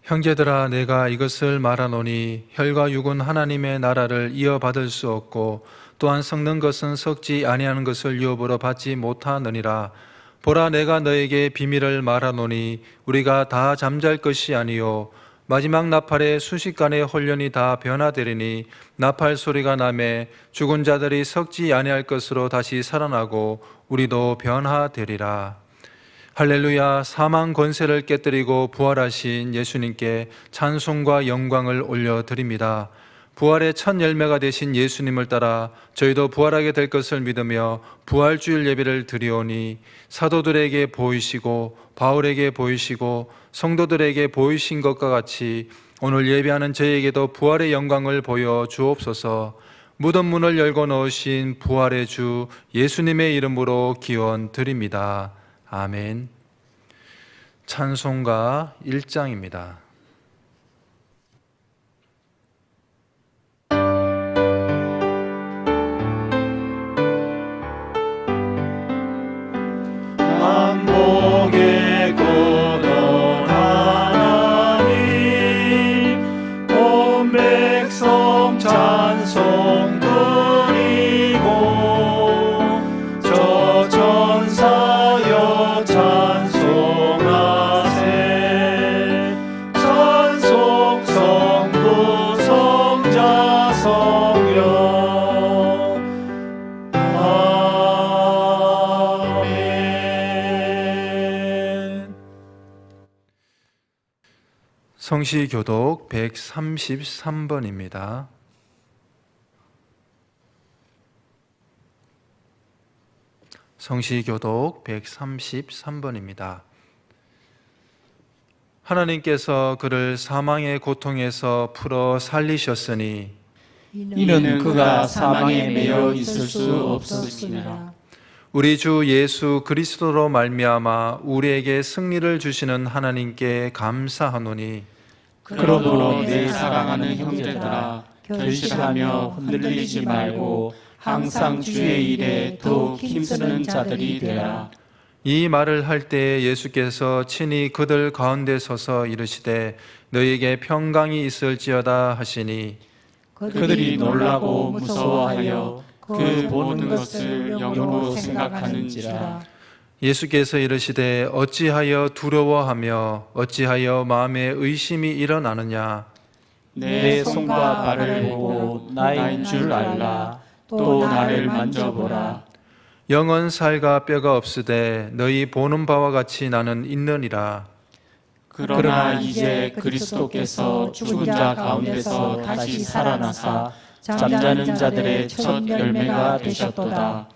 형제들아, 내가 이것을 말하노니 혈과 육은 하나님의 나라를 이어받을 수 없고 또한 섞는 것은 섞지 아니하는 것을 유업으로 받지 못하느니라. 보라, 내가 너에게 비밀을 말하노니 우리가 다 잠잘 것이 아니요 마지막 나팔에 순식간에 홀연히 다 변화되리니 나팔 소리가 나매 죽은 자들이 섞지 아니할 것으로 다시 살아나고 우리도 변화되리라. 할렐루야. 사망 권세를 깨뜨리고 부활하신 예수님께 찬송과 영광을 올려드립니다. 부활의 첫 열매가 되신 예수님을 따라 저희도 부활하게 될 것을 믿으며 부활주일 예배를 드리오니 사도들에게 보이시고 바울에게 보이시고 성도들에게 보이신 것과 같이 오늘 예배하는 저희에게도 부활의 영광을 보여 주옵소서. 무덤 문을 열고 넣으신 부활의 주 예수님의 이름으로 기원 드립니다. 아멘. 찬송가 1장입니다. 만복의 근원 하나님 온 백성 찬송 드리고 저 천사여 찬송하세 찬송 성부 성자 성령 아멘. 성시교독 133번입니다. 성시교독 133번입니다. 하나님께서 그를 사망의 고통에서 풀어 살리셨으니 이는 그가 사망에 매여 있을 수 없었습니다. 우리 주 예수 그리스도로 말미암아 우리에게 승리를 주시는 하나님께 감사하노니 그러므로 내 사랑하는 형제들아 결실하며 흔들리지 말고 항상 주의 일에 더욱 힘쓰는 자들이 되라. 이 말을 할 때에 예수께서 친히 그들 가운데 서서 이르시되 너희에게 평강이 있을지어다 하시니 그들이 놀라고 무서워하여 그 보는 것을 영으로 생각하는지라. 예수께서 이르시되 어찌하여 두려워하며 어찌하여 마음에 의심이 일어나느냐. 내 손과 발을 보고 나인 줄 알라. 또 나를 만져보라. 영은 살과 뼈가 없으되 너희 보는 바와 같이 나는 있느니라. 그러나 이제 그리스도께서 죽은 자 가운데서 다시 살아나사 잠자는 자들의 첫 열매가 되셨도다.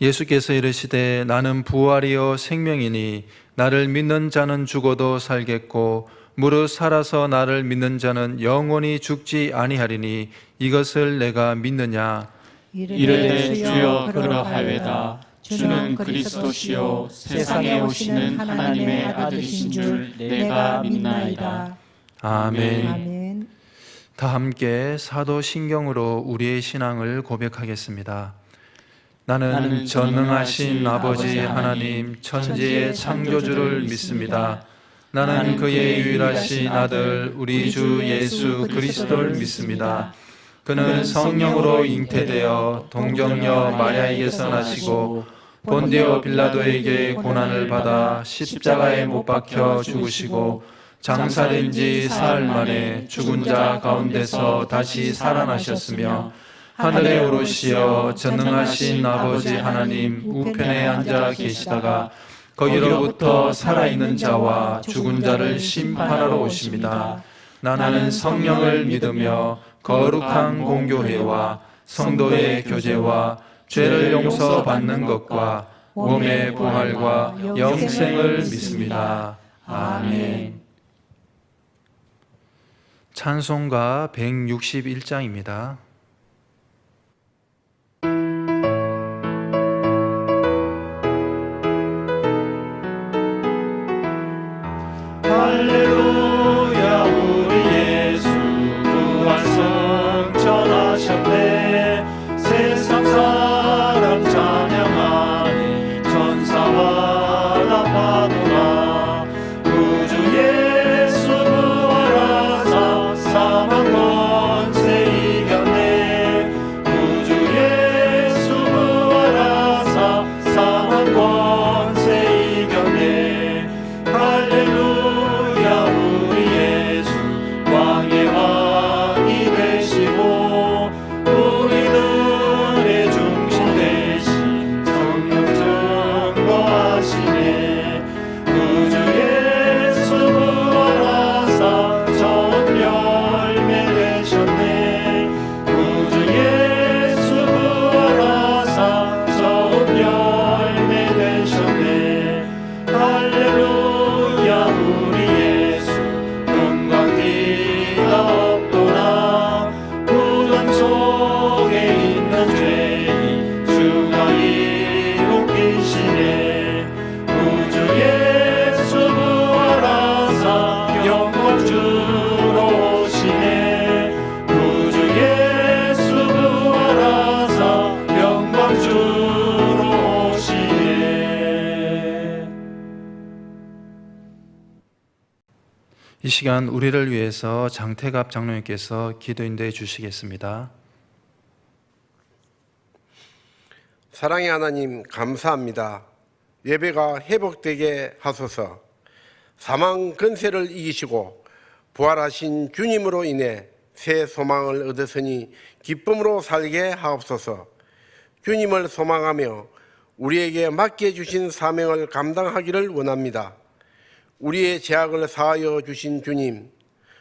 예수께서 이르시되 나는 부활이요 생명이니 나를 믿는 자는 죽어도 살겠고 무릇 살아서 나를 믿는 자는 영원히 죽지 아니하리니 이것을 내가 믿느냐. 이르되 주여 그러하외다. 주는 그리스도시요 세상에 오시는 하나님의 아들이신 줄 내가 믿나이다. 아멘. 아멘. 다 함께 사도신경으로 우리의 신앙을 고백하겠습니다. 나는 전능하신 아버지 하나님 천지의 창조주를 믿습니다. 나는 그의 유일하신 아들 우리 주 예수 그리스도를 믿습니다. 그는 성령으로 잉태되어 동정녀 마리아에게서 나시고 본디오 빌라도에게 고난을 받아 십자가에 못 박혀 죽으시고 장사된 지 사흘 만에 죽은 자 가운데서 다시 살아나셨으며 하늘에 오르시어 전능하신 아버지 하나님 우편에 앉아 계시다가 거기로부터 살아있는 자와 죽은 자를 심판하러 오십니다. 나는 성령을 믿으며 거룩한 공교회와 성도의 교제와 죄를 용서받는 것과 몸의 부활과 영생을 믿습니다. 아멘. 찬송가 161장입니다. 할렐루야 우리 예수 부활성 전하셨네. 세상 사람 찬양하니 천사와 나파도라. 구주 예수 부활하사 사망 권세 이겼네. 구주 예수 부활하사 사망 권세 이겼네. 할렐루야 우리 예수 왕의 왕이 되시고 우리들의 중심 되신 성령 증거하시네. 구주 예수 부활하사 첫 열매 되셨네. 구주 예수 부활하사 첫 열매 되셨네. 할렐루야 우리 예수 영광 뒤가 없도다. 무덤 속에 있는 죄인 주가 일으키시네. 구주 예수 부활하사 영광 주러 오시네. 구주 예수 부활하사 영광 주러 오시네. 이 시간 우리를 위해서 장태갑 장로님께서 기도인도해 주시겠습니다. 사랑의 하나님 감사합니다. 예배가 회복되게 하소서. 사망 근세를 이기시고 부활하신 주님으로 인해 새 소망을 얻었으니 기쁨으로 살게 하옵소서. 주님을 소망하며 우리에게 맡겨주신 사명을 감당하기를 원합니다. 우리의 죄악을 사하여 주신 주님,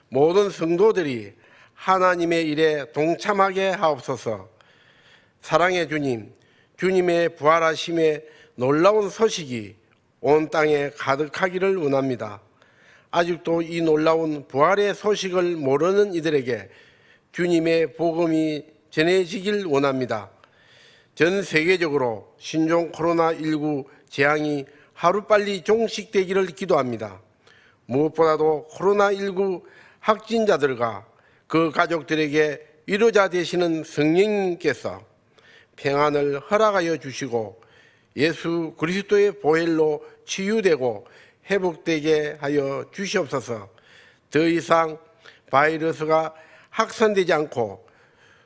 모든 성도들이 하나님의 일에 동참하게 하옵소서. 사랑의 주님, 주님의 부활하심의 놀라운 소식이 온 땅에 가득하기를 원합니다. 아직도 이 놀라운 부활의 소식을 모르는 이들에게 주님의 복음이 전해지길 원합니다. 전 세계적으로 신종 코로나19 재앙이 하루빨리 종식되기를 기도합니다. 무엇보다도 코로나19 확진자들과 그 가족들에게 위로자 되시는 성령님께서 평안을 허락하여 주시고 예수 그리스도의 보혈로 치유되고 회복되게 하여 주시옵소서. 더 이상 바이러스가 확산되지 않고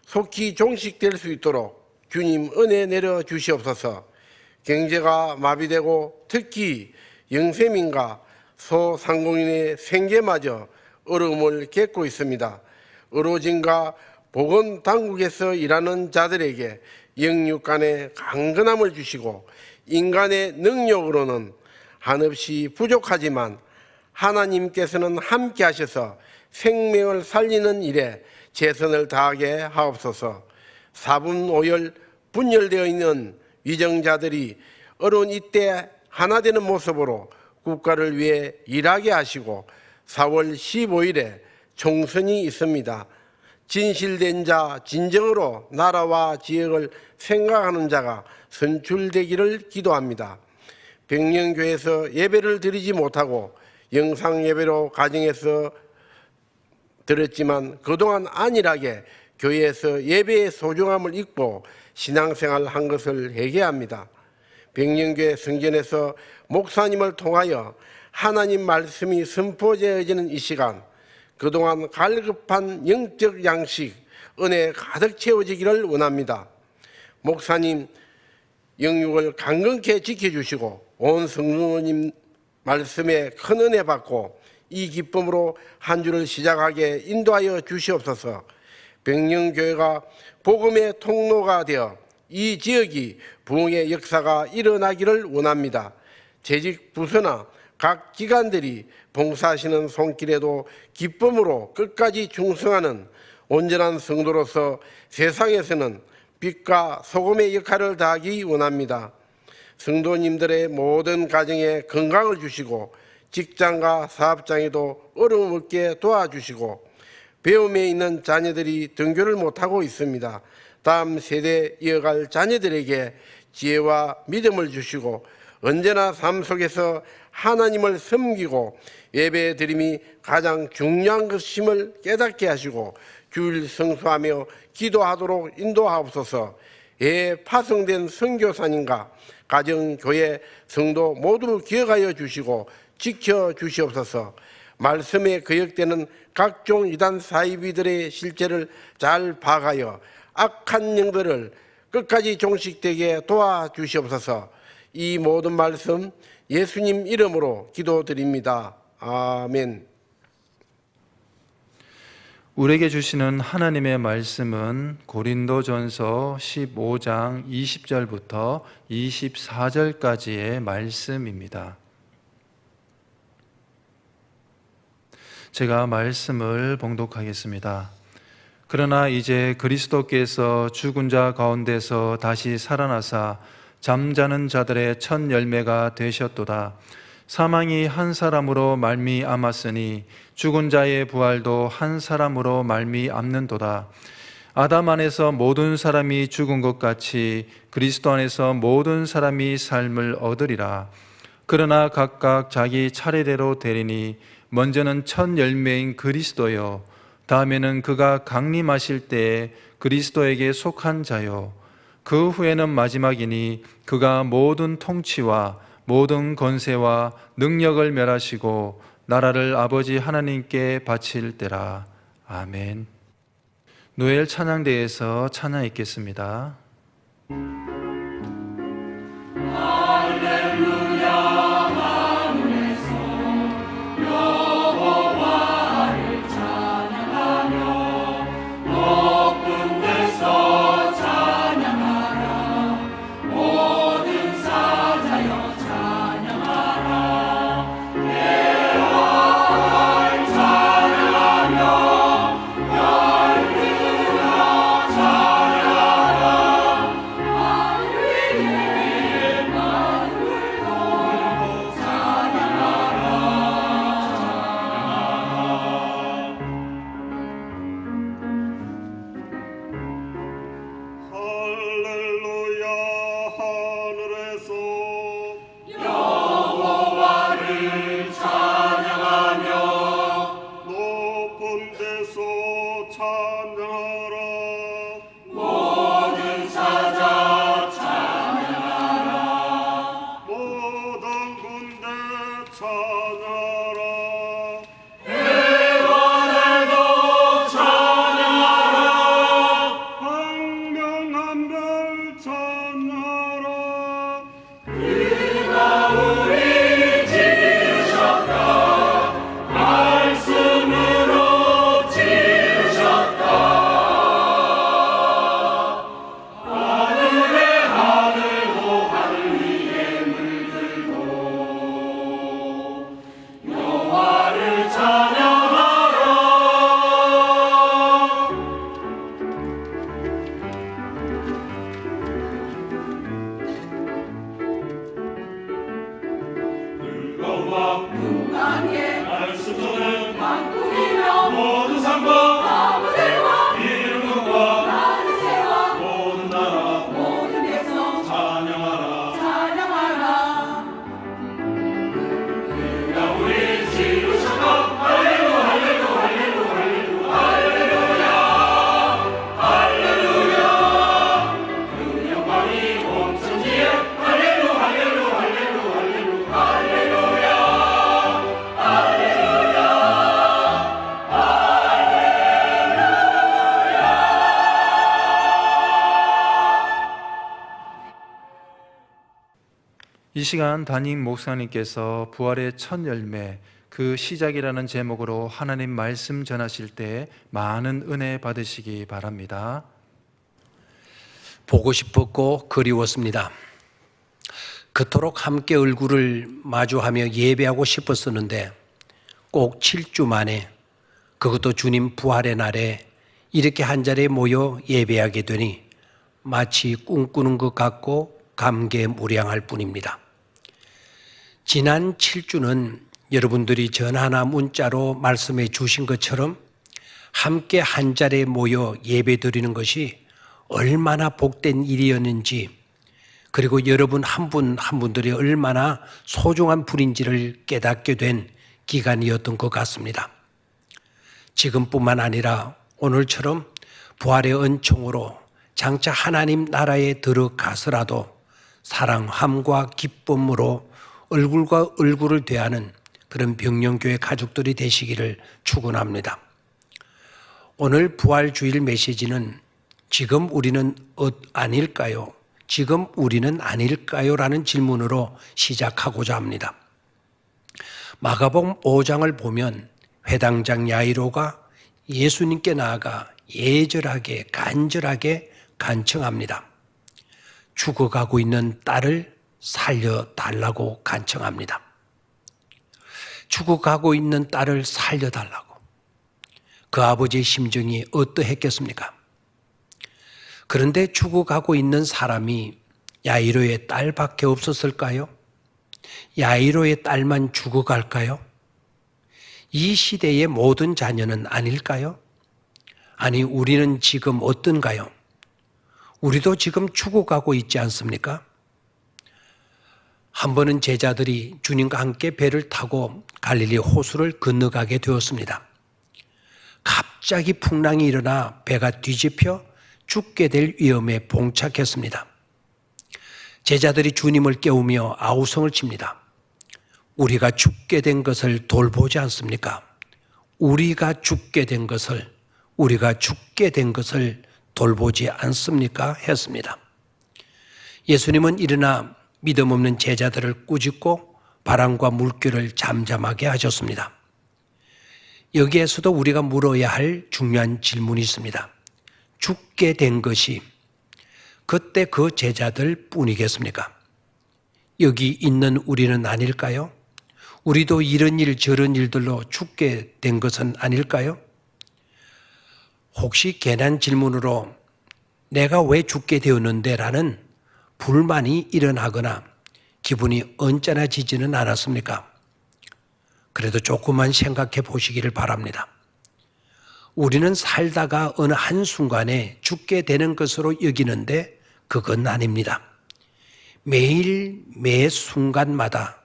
속히 종식될 수 있도록 주님 은혜 내려 주시옵소서. 경제가 마비되고 특히 영세민과 소상공인의 생계마저 어려움을 겪고 있습니다. 의료진과 보건당국에서 일하는 자들에게 영육간의 강건함을 주시고 인간의 능력으로는 한없이 부족하지만 하나님께서는 함께 하셔서 생명을 살리는 일에 최선을 다하게 하옵소서. 사분오열 분열되어 있는 위정자들이 어려운 이때 하나 되는 모습으로 국가를 위해 일하게 하시고 4월 15일에 총선이 있습니다. 진실된 자, 진정으로 나라와 지역을 생각하는 자가 선출되기를 기도합니다. 백령교회에서 예배를 드리지 못하고 영상 예배로 가정에서 드렸지만 그동안 안일하게 교회에서 예배의 소중함을 잊고 신앙생활을 한 것을 회개합니다. 백령교회 성전에서 목사님을 통하여 하나님 말씀이 선포되어지는 이 시간, 그동안 갈급한 영적 양식, 은혜 가득 채워지기를 원합니다. 목사님 영육을 강건케 지켜주시고 온 성도님 말씀에 큰 은혜 받고 이 기쁨으로 한 주를 시작하게 인도하여 주시옵소서. 백령교회가 복음의 통로가 되어 이 지역이 부흥의 역사가 일어나기를 원합니다. 재직 부서나 각 기관들이 봉사하시는 손길에도 기쁨으로 끝까지 충성하는 온전한 성도로서 세상에서는 빛과 소금의 역할을 다하기 원합니다. 성도님들의 모든 가정에 건강을 주시고 직장과 사업장에도 어려움 없게 도와주시고 배움에 있는 자녀들이 등교를 못하고 있습니다. 다음 세대에 이어갈 자녀들에게 지혜와 믿음을 주시고 언제나 삶 속에서 하나님을 섬기고 예배 드림이 가장 중요한 것임을 깨닫게 하시고 주일 성수하며 기도하도록 인도하옵소서. 파송된 선교사님과 가정, 교회, 성도 모두 기억하여 주시고 지켜주시옵소서. 말씀에 거역되는 각종 이단 사이비들의 실체를 잘 파악하여 악한 영들을 끝까지 종식되게 도와주시옵소서. 이 모든 말씀 예수님 이름으로 기도드립니다. 아멘. 우리에게 주시는 하나님의 말씀은 고린도전서 15장 20절부터 24절까지의 말씀입니다. 제가 말씀을 봉독하겠습니다. 그러나 이제 그리스도께서 죽은 자 가운데서 다시 살아나사 잠자는 자들의 첫 열매가 되셨도다. 사망이 한 사람으로 말미암았으니 죽은 자의 부활도 한 사람으로 말미암는도다. 아담 안에서 모든 사람이 죽은 것 같이 그리스도 안에서 모든 사람이 삶을 얻으리라. 그러나 각각 자기 차례대로 되리니 먼저는 첫 열매인 그리스도요, 다음에는 그가 강림하실 때에 그리스도에게 속한 자요, 그 후에는 마지막이니 그가 모든 통치와 모든 권세와 능력을 멸하시고 나라를 아버지 하나님께 바칠 때라. 아멘. 노엘 찬양대에서 찬양 읽겠습니다. 이 시간 담임 목사님께서 부활의 첫 열매, 그 시작이라는 제목으로 하나님 말씀 전하실 때 많은 은혜 받으시기 바랍니다. 보고 싶었고 그리웠습니다. 그토록 함께 얼굴을 마주하며 예배하고 싶었었는데 꼭 7주 만에, 그것도 주님 부활의 날에 이렇게 한자리에 모여 예배하게 되니 마치 꿈꾸는 것 같고 감개무량할 뿐입니다. 지난 7주는 여러분들이 전화나 문자로 말씀해 주신 것처럼 함께 한자리에 모여 예배드리는 것이 얼마나 복된 일이었는지, 그리고 여러분 한 분 한 분들이 얼마나 소중한 분인지를 깨닫게 된 기간이었던 것 같습니다. 지금뿐만 아니라 오늘처럼 부활의 은총으로 장차 하나님 나라에 들어가서라도 사랑함과 기쁨으로 얼굴과 얼굴을 대하는 그런 병영교회 가족들이 되시기를 축원합니다. 오늘 부활주일 메시지는 지금 우리는 아닐까요? 지금 우리는 아닐까요? 라는 질문으로 시작하고자 합니다. 마가복음 5장을 보면 회당장 야이로가 예수님께 나아가 예절하게 간절하게 간청합니다. 죽어가고 있는 딸을 살려달라고 간청합니다. 죽어가고 있는 딸을 살려달라고. 그 아버지의 심정이 어떠했겠습니까? 그런데 죽어가고 있는 사람이 야이로의 딸밖에 없었을까요? 야이로의 딸만 죽어갈까요? 이 시대의 모든 자녀는 아닐까요? 아니, 우리는 지금 어떤가요? 우리도 지금 죽어가고 있지 않습니까? 한 번은 제자들이 주님과 함께 배를 타고 갈릴리 호수를 건너가게 되었습니다. 갑자기 풍랑이 일어나 배가 뒤집혀 죽게 될 위험에 봉착했습니다. 제자들이 주님을 깨우며 아우성을 칩니다. 우리가 죽게 된 것을 돌보지 않습니까? 우리가 죽게 된 것을 돌보지 않습니까? 했습니다. 예수님은 일어나 믿음 없는 제자들을 꾸짖고 바람과 물결을 잠잠하게 하셨습니다. 여기에서도 우리가 물어야 할 중요한 질문이 있습니다. 죽게 된 것이 그때 그 제자들 뿐이겠습니까? 여기 있는 우리는 아닐까요? 우리도 이런 일 저런 일들로 죽게 된 것은 아닐까요? 혹시 괜한 질문으로 내가 왜 죽게 되었는데 라는 불만이 일어나거나 기분이 언짢아지지는 않았습니까? 그래도 조금만 생각해 보시기를 바랍니다. 우리는 살다가 어느 한순간에 죽게 되는 것으로 여기는데 그건 아닙니다. 매일 매 순간마다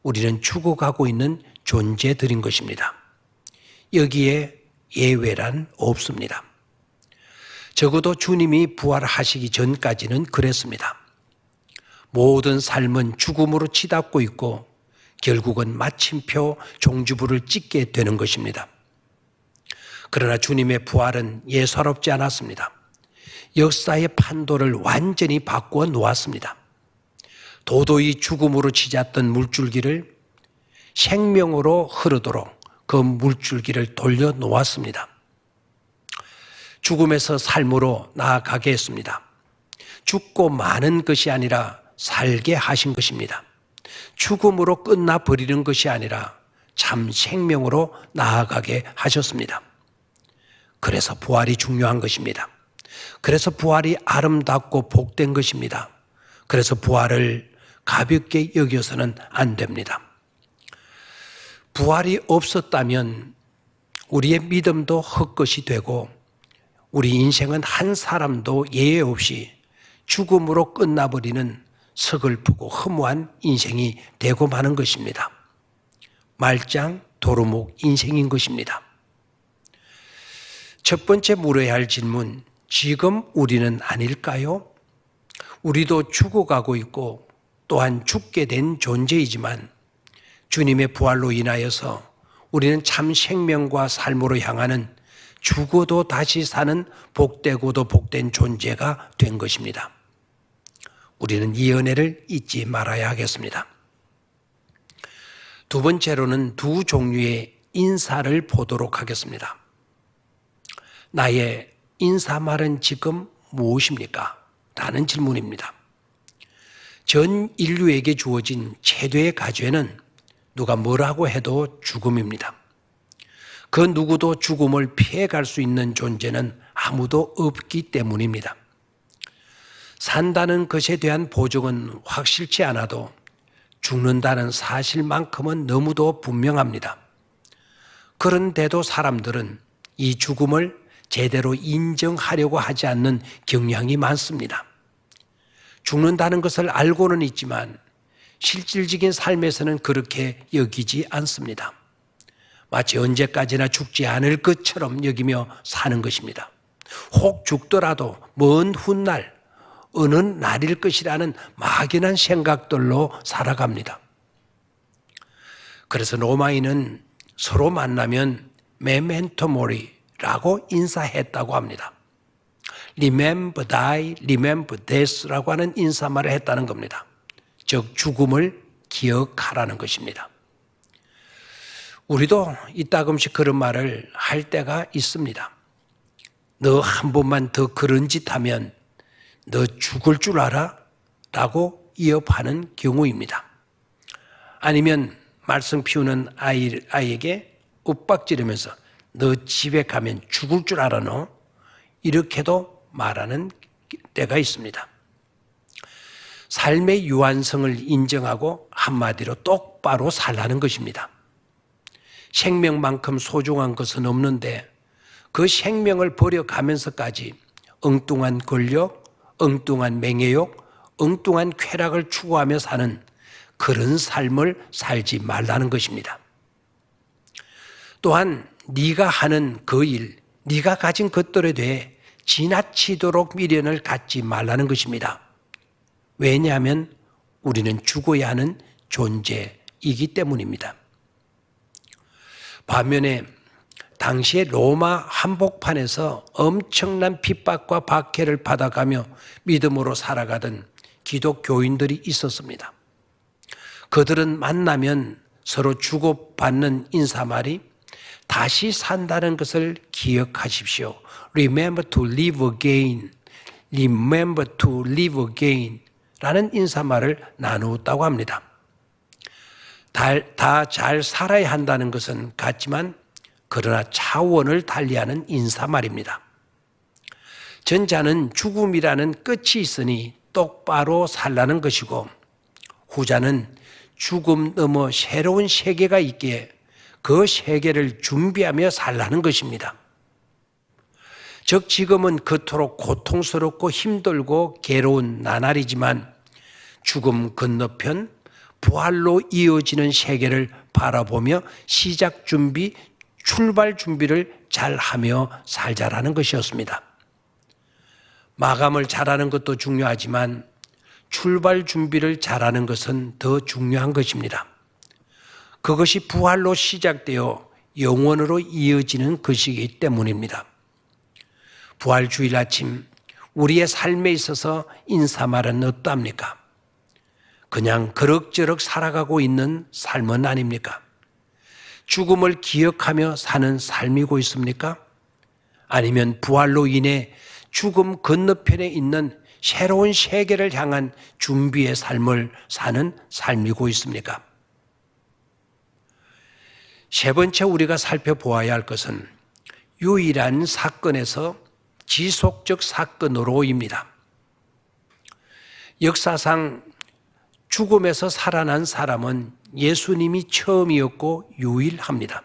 우리는 죽어가고 있는 존재들인 것입니다. 여기에 예외란 없습니다. 적어도 주님이 부활하시기 전까지는 그랬습니다. 모든 삶은 죽음으로 치닫고 있고 결국은 마침표 종주부를 찍게 되는 것입니다. 그러나 주님의 부활은 예사롭지 않았습니다. 역사의 판도를 완전히 바꾸어 놓았습니다. 도도히 죽음으로 치닫던 물줄기를 생명으로 흐르도록 그 물줄기를 돌려 놓았습니다. 죽음에서 삶으로 나아가게 했습니다. 죽고 마는 것이 아니라 살게 하신 것입니다. 죽음으로 끝나버리는 것이 아니라 참 생명으로 나아가게 하셨습니다. 그래서 부활이 중요한 것입니다. 그래서 부활이 아름답고 복된 것입니다. 그래서 부활을 가볍게 여겨서는 안 됩니다. 부활이 없었다면 우리의 믿음도 헛것이 되고 우리 인생은 한 사람도 예외 없이 죽음으로 끝나버리는 서글프고 허무한 인생이 되고 마는 것입니다. 말짱 도루묵 인생인 것입니다. 첫 번째 물어야 할 질문, 지금 우리는 아닐까요? 우리도 죽어가고 있고 또한 죽게 된 존재이지만 주님의 부활로 인하여서 우리는 참 생명과 삶으로 향하는 죽어도 다시 사는 복되고도 복된 존재가 된 것입니다. 우리는 이 은혜를 잊지 말아야 하겠습니다. 두 번째로는 두 종류의 인사를 보도록 하겠습니다. 나의 인사말은 지금 무엇입니까? 라는 질문입니다. 전 인류에게 주어진 최대의 가죄는 누가 뭐라고 해도 죽음입니다. 그 누구도 죽음을 피해갈 수 있는 존재는 아무도 없기 때문입니다. 산다는 것에 대한 보증은 확실치 않아도 죽는다는 사실만큼은 너무도 분명합니다. 그런데도 사람들은 이 죽음을 제대로 인정하려고 하지 않는 경향이 많습니다. 죽는다는 것을 알고는 있지만 실질적인 삶에서는 그렇게 여기지 않습니다. 마치 언제까지나 죽지 않을 것처럼 여기며 사는 것입니다. 혹 죽더라도 먼 훗날 어느 날일 것이라는 막연한 생각들로 살아갑니다. 그래서 로마인은 서로 만나면 메멘토 모리라고 인사했다고 합니다. Remember die, remember death라고 하는 인사말을 했다는 겁니다. 즉 죽음을 기억하라는 것입니다. 우리도 이따금씩 그런 말을 할 때가 있습니다. 너 한 번만 더 그런 짓 하면 너 죽을 줄 알아? 라고 이어하는 경우입니다. 아니면 말썽 피우는 아이에게 윽박지르면서 너 집에 가면 죽을 줄 알아 너? 이렇게도 말하는 때가 있습니다. 삶의 유한성을 인정하고 한마디로 똑바로 살라는 것입니다. 생명만큼 소중한 것은 없는데 그 생명을 버려가면서까지 엉뚱한 권력, 엉뚱한 명예욕, 엉뚱한 쾌락을 추구하며 사는 그런 삶을 살지 말라는 것입니다. 또한 네가 하는 그 일, 네가 가진 것들에 대해 지나치도록 미련을 갖지 말라는 것입니다. 왜냐하면 우리는 죽어야 하는 존재이기 때문입니다. 반면에 당시의 로마 한복판에서 엄청난 핍박과 박해를 받아가며 믿음으로 살아가던 기독교인들이 있었습니다. 그들은 만나면 서로 주고받는 인사말이 다시 산다는 것을 기억하십시오. Remember to live again. Remember to live again. 라는 인사말을 나누었다고 합니다. 다 잘 살아야 한다는 것은 같지만 그러나 차원을 달리하는 인사말입니다. 전자는 죽음이라는 끝이 있으니 똑바로 살라는 것이고 후자는 죽음 넘어 새로운 세계가 있기에 그 세계를 준비하며 살라는 것입니다. 즉 지금은 그토록 고통스럽고 힘들고 괴로운 나날이지만 죽음 건너편 부활로 이어지는 세계를 바라보며 시작 준비, 출발 준비를 잘하며 살자라는 것이었습니다. 마감을 잘하는 것도 중요하지만 출발 준비를 잘하는 것은 더 중요한 것입니다. 그것이 부활로 시작되어 영원으로 이어지는 것이기 때문입니다. 부활주일 아침 우리의 삶에 있어서 인사말은 어떠합니까? 그냥 그럭저럭 살아가고 있는 삶은 아닙니까? 죽음을 기억하며 사는 삶이고 있습니까? 아니면 부활로 인해 죽음 건너편에 있는 새로운 세계를 향한 준비의 삶을 사는 삶이고 있습니까? 세 번째 우리가 살펴보아야 할 것은 유일한 사건에서 지속적 사건으로입니다. 역사상 죽음에서 살아난 사람은 예수님이 처음이었고 유일합니다.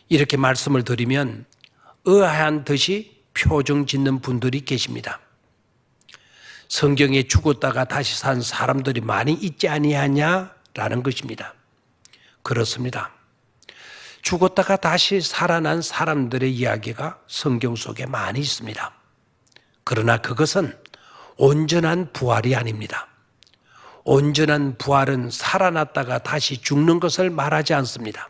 이렇게 말씀을 드리면 의아한 듯이 표정 짓는 분들이 계십니다. 성경에 죽었다가 다시 산 사람들이 많이 있지 아니하냐라는 것입니다. 그렇습니다. 죽었다가 다시 살아난 사람들의 이야기가 성경 속에 많이 있습니다. 그러나 그것은 온전한 부활이 아닙니다. 온전한 부활은 살아났다가 다시 죽는 것을 말하지 않습니다.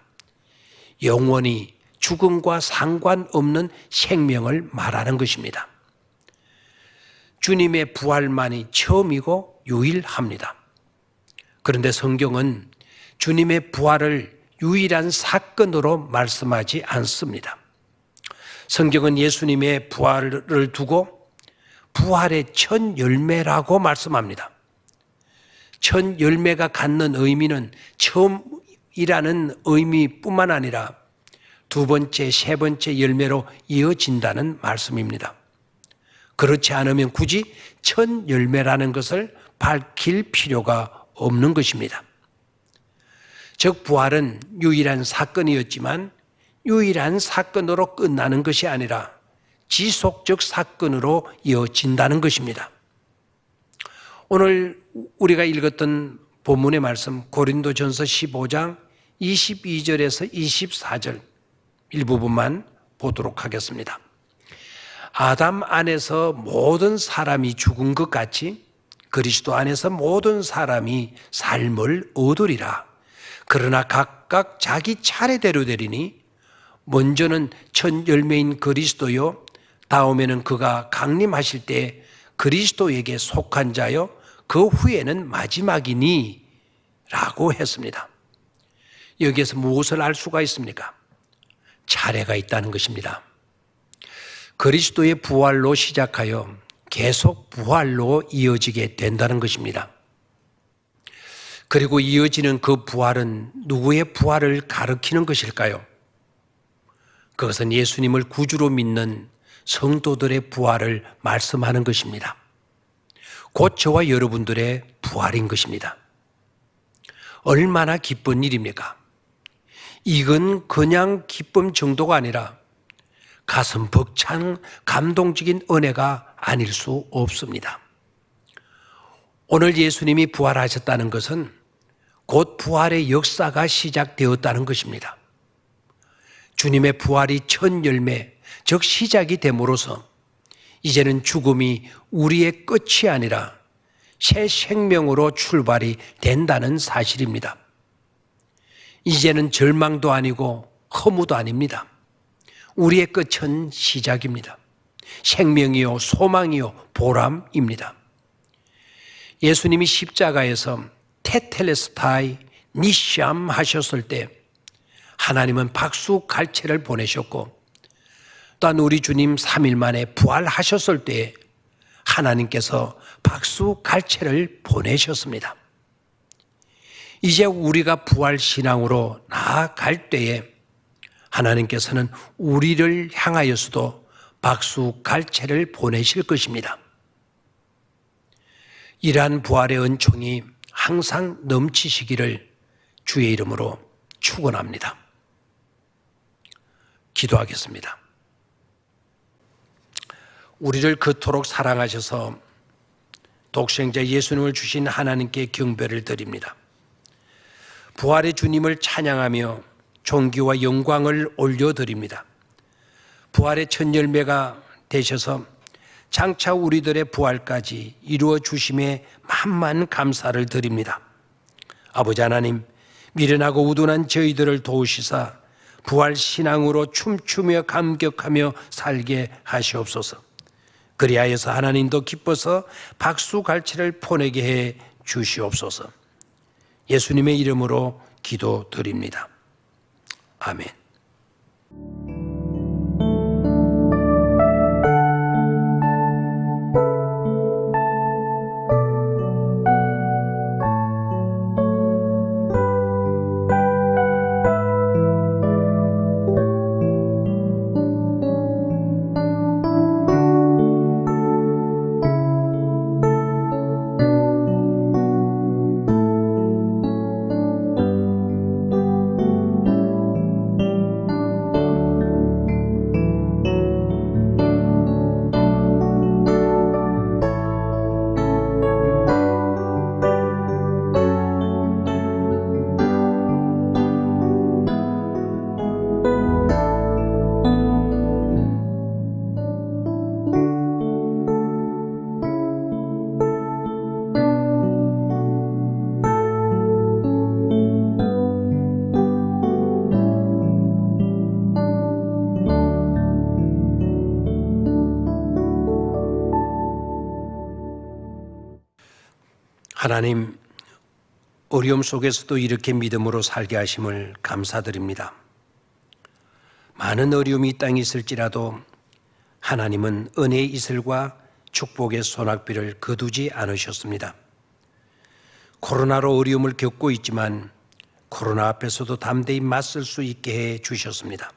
영원히 죽음과 상관없는 생명을 말하는 것입니다. 주님의 부활만이 처음이고 유일합니다. 그런데 성경은 주님의 부활을 유일한 사건으로 말씀하지 않습니다. 성경은 예수님의 부활을 두고 부활의 첫 열매라고 말씀합니다. 첫 열매가 갖는 의미는 처음이라는 의미뿐만 아니라 두 번째, 세 번째 열매로 이어진다는 말씀입니다. 그렇지 않으면 굳이 첫 열매라는 것을 밝힐 필요가 없는 것입니다. 즉 부활은 유일한 사건이었지만 유일한 사건으로 끝나는 것이 아니라 지속적 사건으로 이어진다는 것입니다. 오늘 우리가 읽었던 본문의 말씀 고린도전서 15장 22절에서 24절 일부분만 보도록 하겠습니다. 아담 안에서 모든 사람이 죽은 것 같이 그리스도 안에서 모든 사람이 삶을 얻으리라. 그러나 각각 자기 차례대로 되리니 먼저는 첫 열매인 그리스도요 다음에는 그가 강림하실 때 그리스도에게 속한 자요 그 후에는 마지막이니 라고 했습니다. 여기에서 무엇을 알 수가 있습니까? 차례가 있다는 것입니다. 그리스도의 부활로 시작하여 계속 부활로 이어지게 된다는 것입니다. 그리고 이어지는 그 부활은 누구의 부활을 가리키는 것일까요? 그것은 예수님을 구주로 믿는 성도들의 부활을 말씀하는 것입니다. 곧 저와 여러분들의 부활인 것입니다. 얼마나 기쁜 일입니까? 이건 그냥 기쁨 정도가 아니라 가슴 벅찬 감동적인 은혜가 아닐 수 없습니다. 오늘 예수님이 부활하셨다는 것은 곧 부활의 역사가 시작되었다는 것입니다. 주님의 부활이 첫 열매, 즉 시작이 됨으로써 이제는 죽음이 우리의 끝이 아니라 새 생명으로 출발이 된다는 사실입니다. 이제는 절망도 아니고 허무도 아닙니다. 우리의 끝은 시작입니다. 생명이요 소망이요 보람입니다. 예수님이 십자가에서 테텔레스타이 니샴 하셨을 때 하나님은 박수갈채를 보내셨고 또한 우리 주님 3일 만에 부활하셨을 때 하나님께서 박수갈채를 보내셨습니다. 이제 우리가 부활신앙으로 나아갈 때에 하나님께서는 우리를 향하여서도 박수갈채를 보내실 것입니다. 이러한 부활의 은총이 항상 넘치시기를 주의 이름으로 축원합니다. 기도하겠습니다. 우리를 그토록 사랑하셔서 독생자 예수님을 주신 하나님께 경배를 드립니다. 부활의 주님을 찬양하며 존귀와 영광을 올려드립니다. 부활의 첫 열매가 되셔서 장차 우리들의 부활까지 이루어 주심에 만만 감사를 드립니다. 아버지 하나님, 미련하고 우둔한 저희들을 도우시사 부활 신앙으로 춤추며 감격하며 살게 하시옵소서. 그리하여서 하나님도 기뻐서 박수갈채를 보내게 해 주시옵소서. 예수님의 이름으로 기도드립니다. 아멘. 하나님, 어려움 속에서도 이렇게 믿음으로 살게 하심을 감사드립니다. 많은 어려움이 이 땅에 있을지라도 하나님은 은혜의 이슬과 축복의 소낙비를 거두지 않으셨습니다. 코로나로 어려움을 겪고 있지만 코로나 앞에서도 담대히 맞설 수 있게 해 주셨습니다.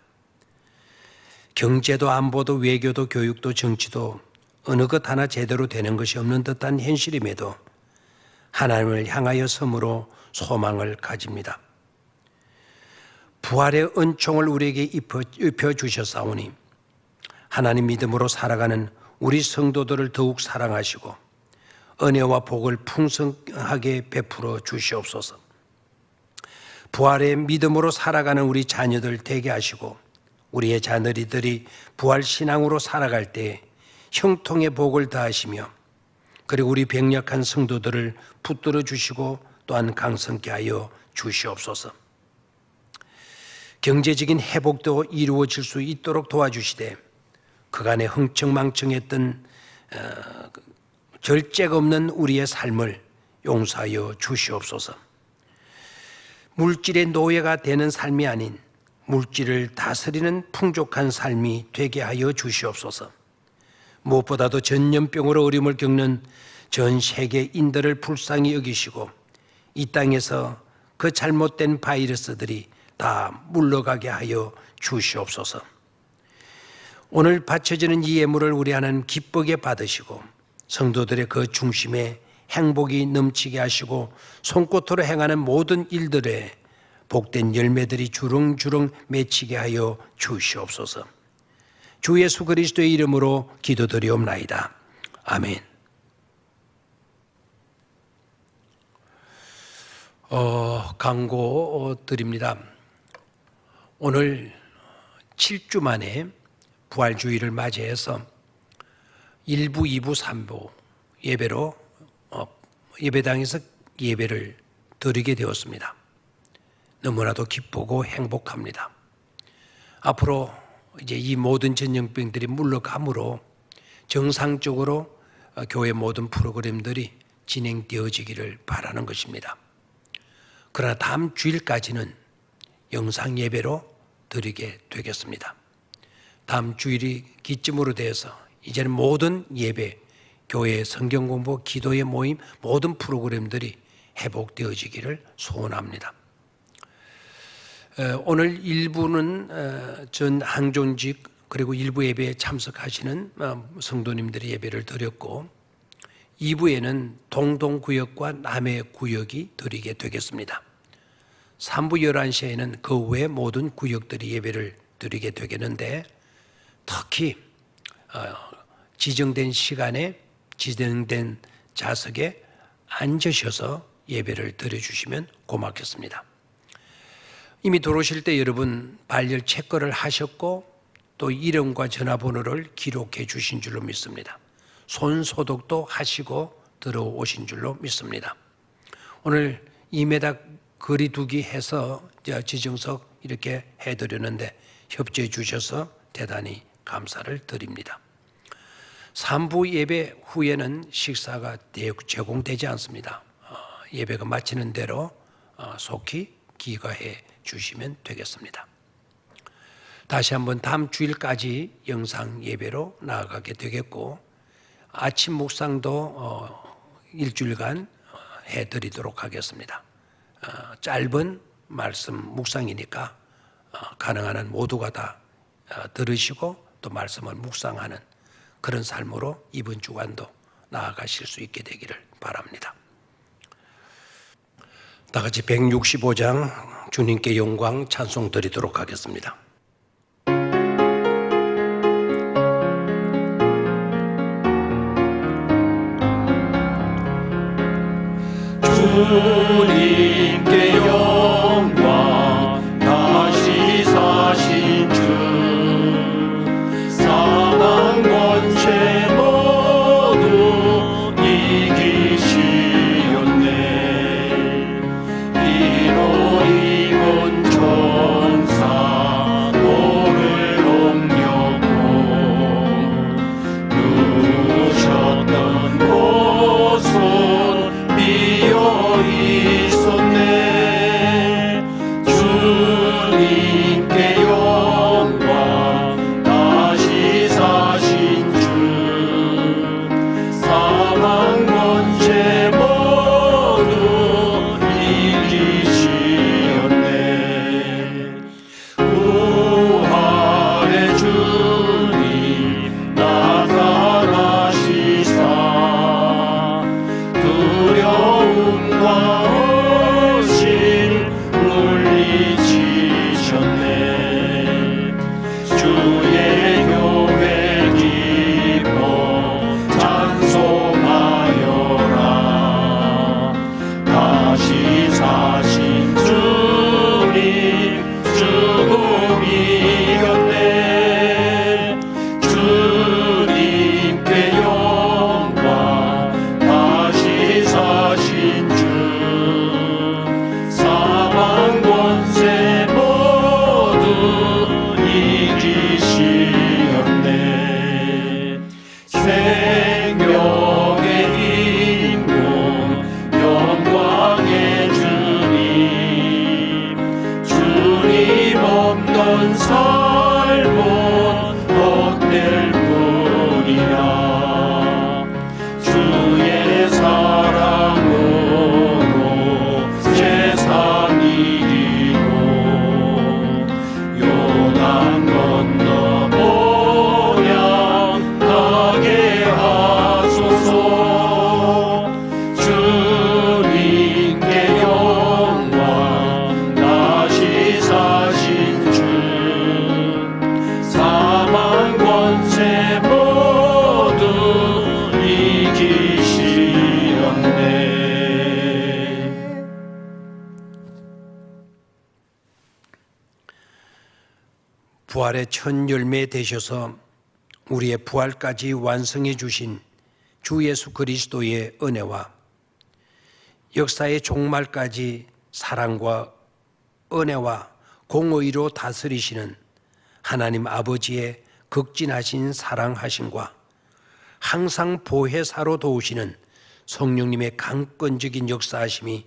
경제도 안보도 외교도 교육도 정치도 어느 것 하나 제대로 되는 것이 없는 듯한 현실임에도 하나님을 향하여 섬으로 소망을 가집니다. 부활의 은총을 우리에게 입혀 주셨사오니 하나님 믿음으로 살아가는 우리 성도들을 더욱 사랑하시고 은혜와 복을 풍성하게 베풀어 주시옵소서. 부활의 믿음으로 살아가는 우리 자녀들 되게 하시고 우리의 자녀들이 부활 신앙으로 살아갈 때 형통의 복을 다하시며 그리고 우리 병력한 성도들을 붙들어 주시고 또한 강성케 하여 주시옵소서. 경제적인 회복도 이루어질 수 있도록 도와주시되 그간에 흥청망청했던 절제가 없는 우리의 삶을 용서하여 주시옵소서. 물질의 노예가 되는 삶이 아닌 물질을 다스리는 풍족한 삶이 되게 하여 주시옵소서. 무엇보다도 전염병으로 어려움을 겪는 전 세계인들을 불쌍히 여기시고 이 땅에서 그 잘못된 바이러스들이 다 물러가게 하여 주시옵소서. 오늘 바쳐지는 이 예물을 우리 하나님 기쁘게 받으시고 성도들의 그 중심에 행복이 넘치게 하시고 손끝으로 행하는 모든 일들에 복된 열매들이 주렁주렁 맺히게 하여 주시옵소서. 주 예수 그리스도의 이름으로 기도드리옵나이다. 아멘. 광고 드립니다. 오늘 7주 만에 부활주의를 맞이해서 1부, 2부, 3부 예배로 예배당에서 예배를 드리게 되었습니다. 너무나도 기쁘고 행복합니다. 앞으로 이제 이 모든 전염병들이 물러감으로 정상적으로 교회 모든 프로그램들이 진행되어지기를 바라는 것입니다. 그러나 다음 주일까지는 영상 예배로 드리게 되겠습니다. 다음 주일이 기점으로 되어서 이제는 모든 예배, 교회 성경 공부, 기도의 모임, 모든 프로그램들이 회복되어지기를 소원합니다. 오늘 일부는 전 항존직 그리고 일부 예배에 참석하시는 성도님들이 예배를 드렸고 2부에는 동동구역과 남해구역이 드리게 되겠습니다. 3부 11시에는 그 외 모든 구역들이 예배를 드리게 되겠는데 특히 지정된 시간에 지정된 좌석에 앉으셔서 예배를 드려주시면 고맙겠습니다. 이미 들어오실 때 여러분 발열 체크를 하셨고 또 이름과 전화번호를 기록해 주신 줄로 믿습니다. 손 소독도 하시고 들어오신 줄로 믿습니다. 오늘 2m 거리두기 해서 지정석 이렇게 해드렸는데 협조해 주셔서 대단히 감사를 드립니다. 3부 예배 후에는 식사가 제공되지 않습니다. 예배가 마치는 대로 속히 기가해 주시면 되겠습니다. 다시 한번 다음 주일까지 영상 예배로 나아가게 되겠고 아침 묵상도 일주일간 해드리도록 하겠습니다. 짧은 말씀 묵상이니까 가능한 한 모두가 다 들으시고 또 말씀을 묵상하는 그런 삶으로 이번 주간도 나아가실 수 있게 되기를 바랍니다. 다 같이 165장 주님께 영광 찬송 드리도록 하겠습니다. 주님께 영광 다시 사신 주 사망 권세 모두 이기시었네. 피로 입은 천사 돌을 옮겼고 누우셨던 곳은 오신 물리치셨네. 주의 교회 기뻐 찬송하여라. 다시 사신 주님 죽음 이겼네. 주님께 영광. 다시 사신 주 사망 권세 모두 이기시었네. 생명의 인공 영광의 주님 없는 삶은 헛될 뿐이라. 주의 사랑으로 세상 이기고 요단 건너 본향 가게 하소서. 주님께 영광. 다시 사신 주 사망 권세 모두 이기시었네. 부활의 첫 열매 되셔서 우리의 부활까지 완성해 주신 주 예수 그리스도의 은혜와 역사의 종말까지 사랑과 은혜와 공의로 다스리시는 하나님 아버지의 극진하신 사랑하심과 항상 보혜사로 도우시는 성령님의 강권적인 역사하심이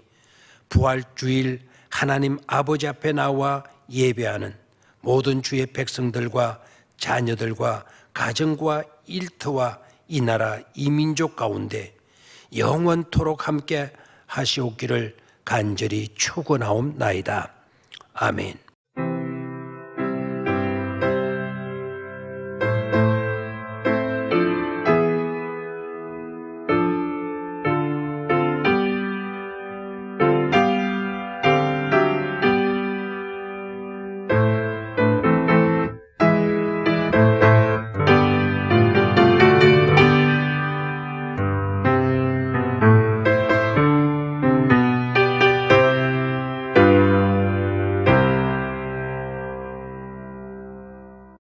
부활 주일 하나님 아버지 앞에 나와 예배하는 모든 주의 백성들과 자녀들과 가정과 일터와 이 나라 이 민족 가운데 영원토록 함께 하시옵기를 간절히 축원하옵나이다. 아멘.